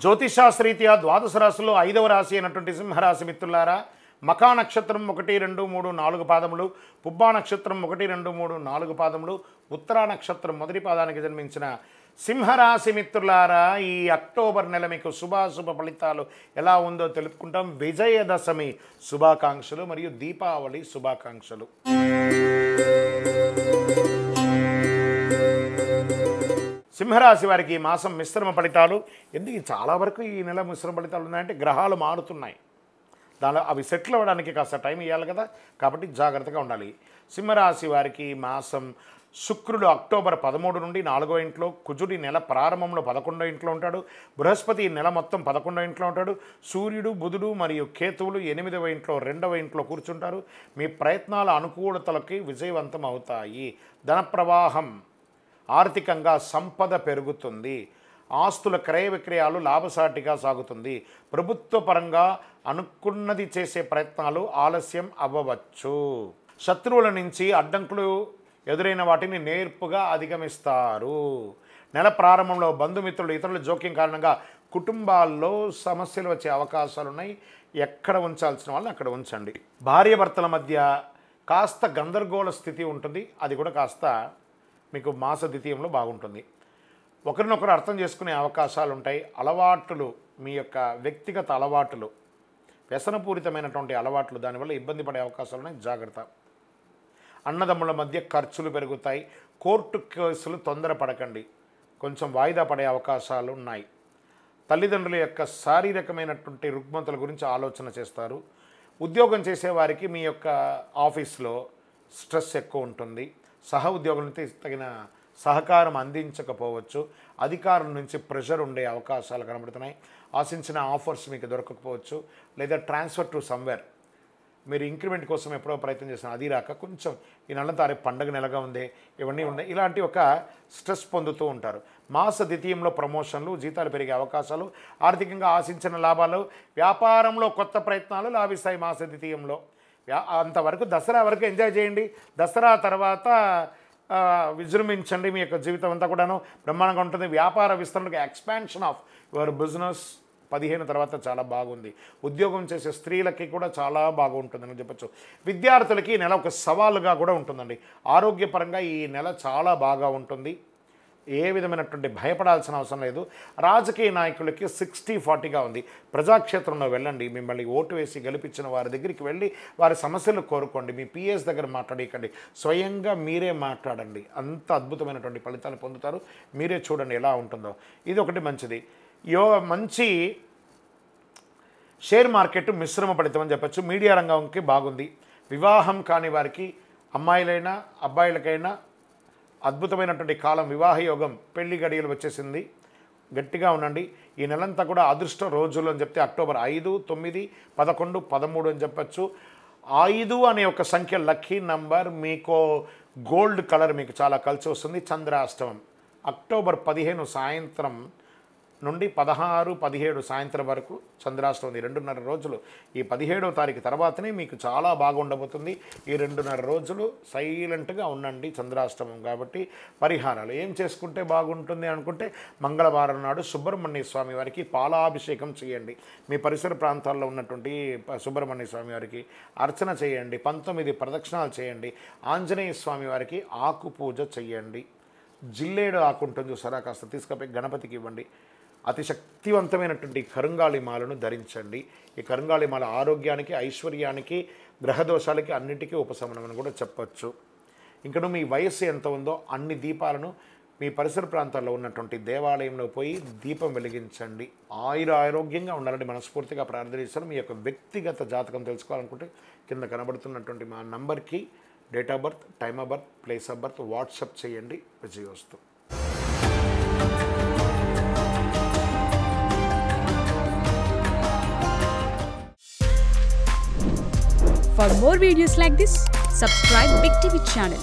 జ్యోతిషాస్త్రీత్యా ద్వాదశ రాశుల్లో 5వ రాశి అయినటువంటి సింహరాశి మిత్రులారా, మఖా నక్షత్రం 1, 2, 3, 4 పాదములు, పుబ్బా నక్షత్రం 1, 2, 3, 4 పాదములు, ఉత్తరా నక్షత్రం మొదటి పాదానికి జన్మించిన సింహరాశి మిత్రులారా, ఈ అక్టోబర్ నెల మీకు శుభాశుభ ఫలితాలు ఎలా ఉందో తెలుపుకుంటాం. విజయదశమి శుభాకాంక్షలు మరియు దీపావళి శుభాకాంక్షలు. సింహరాశి వారికి ఈ మాసం మిశ్రమ ఫలితాలు. ఎందుకు చాలా వరకు ఈ నెల మిశ్రమ ఫలితాలు ఉన్నాయంటే గ్రహాలు మారుతున్నాయి, దానిలో అవి సెటిల్ అవ్వడానికి కాస్త టైం ఇవ్వాలి కదా, కాబట్టి జాగ్రత్తగా ఉండాలి. సింహరాశి వారికి ఈ మాసం శుక్రుడు అక్టోబర్ 13 నుండి 4వ ఇంట్లో, కుజుడి నెల ప్రారంభంలో 11వ ఇంట్లో ఉంటాడు, బృహస్పతి నెల మొత్తం 11వ ఇంట్లో ఉంటాడు, సూర్యుడు బుధుడు మరియు కేతువులు 8వ ఇంట్లో 2వ ఇంట్లో కూర్చుంటారు. మీ ప్రయత్నాల అనుకూలతలకి విజయవంతం అవుతాయి. ధన ప్రవాహం, ఆర్థికంగా సంపద పెరుగుతుంది. ఆస్తుల క్రయ విక్రయాలు లాభసాటిగా సాగుతుంది. ప్రభుత్వ పరంగా అనుకున్నది చేసే ప్రయత్నాలు ఆలస్యం అవ్వవచ్చు. శత్రువుల నుంచి అడ్డంకులు ఎదురైన వాటిని నేర్పుగా అధిగమిస్తారు. నెల ప్రారంభంలో బంధుమిత్రులు ఇతరుల జోక్యం కారణంగా కుటుంబాల్లో సమస్యలు వచ్చే అవకాశాలు ఉన్నాయి. ఎక్కడ ఉంచాల్సిన వాళ్ళని అక్కడ ఉంచండి. భార్యాభర్తల మధ్య కాస్త గందరగోళ స్థితి ఉంటుంది, అది కూడా కాస్త మీకు మాస ద్వితీయంలో బాగుంటుంది. ఒకరినొకరు అర్థం చేసుకునే అవకాశాలు ఉంటాయి. అలవాట్లు, మీ యొక్క వ్యక్తిగత అలవాట్లు, వ్యసనపూరితమైనటువంటి అలవాట్లు, దానివల్ల ఇబ్బంది పడే అవకాశాలు ఉన్నాయి, జాగ్రత్త. అన్నదమ్ముల మధ్య ఖర్చులు పెరుగుతాయి. కోర్టు కేసులు తొందరపడకండి, కొంచెం వాయిదా పడే అవకాశాలు ఉన్నాయి. తల్లిదండ్రుల యొక్క శారీరకమైనటువంటి రుగ్మతల గురించి ఆలోచన చేస్తారు. ఉద్యోగం చేసేవారికి మీ యొక్క ఆఫీస్లో స్ట్రెస్ ఎక్కువ ఉంటుంది. సహ ఉద్యోగులతో తగిన సహకారం అందించకపోవచ్చు. అధికారుల నుంచి ప్రెషర్ ఉండే అవకాశాలు కనబడుతున్నాయి. ఆశించిన ఆఫర్స్ మీకు దొరకకపోవచ్చు, లేదా ట్రాన్స్ఫర్ టు సమ్వేర్, మీరు ఇంక్రిమెంట్ కోసం ఎప్పుడో ప్రయత్నం చేసిన అది రాక కొంచెం ఈ నెల తారీఖు పండగ నెలగా ఉంది, ఇవన్నీ ఉన్నాయి, ఇలాంటి ఒక స్ట్రెస్ పొందుతూ ఉంటారు. మాస ద్వితీయంలో ప్రమోషన్లు, జీతాలు పెరిగే అవకాశాలు, ఆర్థికంగా ఆశించిన లాభాలు, వ్యాపారంలో కొత్త ప్రయత్నాలు లాభిస్తాయి. మాస ద్వితీయంలో అంతవరకు దసరా వరకు ఎంజాయ్ చేయండి. దసరా తర్వాత విజృంభించండి. మీ యొక్క జీవితం అంతా కూడాను బ్రహ్మాండంగా ఉంటుంది. వ్యాపార విస్తరణకు ఎక్స్పాన్షన్ ఆఫ్ యువర్ బిజినెస్ 15 తర్వాత చాలా బాగుంది. ఉద్యోగం చేసే స్త్రీలకి కూడా చాలా బాగుంటుందని చెప్పచ్చు. విద్యార్థులకి ఈ నెల ఒక సవాలుగా కూడా ఉంటుందండి. ఆరోగ్యపరంగా ఈ నెల చాలా బాగా ఉంటుంది. ఏ విధమైనటువంటి భయపడాల్సిన అవసరం లేదు. రాజకీయ నాయకులకి 60-40గా ఉంది. ప్రజాక్షేత్రంలో వెళ్ళండి. మిమ్మల్ని ఓటు వేసి గెలిపించిన వారి దగ్గరికి వెళ్ళి వారి సమస్యలు కోరుకోండి. మీ పిఎస్ దగ్గర మాట్లాడకండి, స్వయంగా మీరే మాట్లాడండి. అంత అద్భుతమైనటువంటి ఫలితాలు పొందుతారు. మీరే చూడండి ఎలా ఉంటుందో. ఇది ఒకటి మంచిది. మంచి షేర్ మార్కెట్ మిశ్రమ ఫలితం అని చెప్పచ్చు. మీడియా రంగంకి బాగుంది. వివాహం కాని వారికి, అమ్మాయిలైనా అబ్బాయిలకైనా అద్భుతమైనటువంటి కాలం. వివాహ యోగం, పెళ్లి గడియలు వచ్చేసింది. గట్టిగా ఉండండి. ఈ నెలంతా కూడా అదృష్ట రోజులు అని చెప్తే అక్టోబర్ 5, 9, 11, 13 అని చెప్పచ్చు. 5 అనే ఒక సంఖ్య లక్కీ నంబర్. మీకు గోల్డ్ కలర్ మీకు చాలా కలిసి వస్తుంది. చంద్రాష్టమం అక్టోబర్ 15 సాయంత్రం నుండి 16, 17 సాయంత్రం వరకు చంద్రాష్టమం. 2.5 రోజులు. ఈ 17వ తారీఖు తర్వాతనే మీకు చాలా బాగుండబోతుంది. ఈ 2.5 రోజులు సైలెంట్గా ఉండండి చంద్రాష్టమం కాబట్టి. పరిహారాలు ఏం చేసుకుంటే బాగుంటుంది అనుకుంటే, మంగళవారం నాడు సుబ్రహ్మణ్య స్వామి వారికి పాలాభిషేకం చేయండి. మీ పరిసర ప్రాంతాల్లో ఉన్నటువంటి సుబ్రహ్మణ్య స్వామి వారికి అర్చన చేయండి. 19 ప్రదక్షిణాలు చేయండి. ఆంజనేయ స్వామి వారికి ఆకు పూజ చేయండి. జిల్లేడు ఆకు ఉంటుంది చూసారా, కాస్త తీసుకుపోయి గణపతికి ఇవ్వండి. అతి శక్తివంతమైనటువంటి కరుంగాళిమాలను ధరించండి. ఈ కరుంగాళిమాల ఆరోగ్యానికి, ఐశ్వర్యానికి, గ్రహదోషాలకి అన్నిటికీ ఉపశమనం అని కూడా చెప్పచ్చు. ఇంకను మీ వయస్సు ఎంత ఉందో అన్ని దీపాలను మీ పరిసర ప్రాంతాల్లో ఉన్నటువంటి దేవాలయంలో పోయి దీపం వెలిగించండి. ఆరోగ్యంగా ఉండాలని మనస్ఫూర్తిగా ప్రార్థిస్తాను. మీ యొక్క వ్యక్తిగత జాతకం తెలుసుకోవాలనుకుంటే కింద కనబడుతున్నటువంటి మా నంబర్కి date of birth, time of birth, place of birth WhatsApp చేయండి. విజయోస్తు. For more videos like this, subscribe Big TV channel.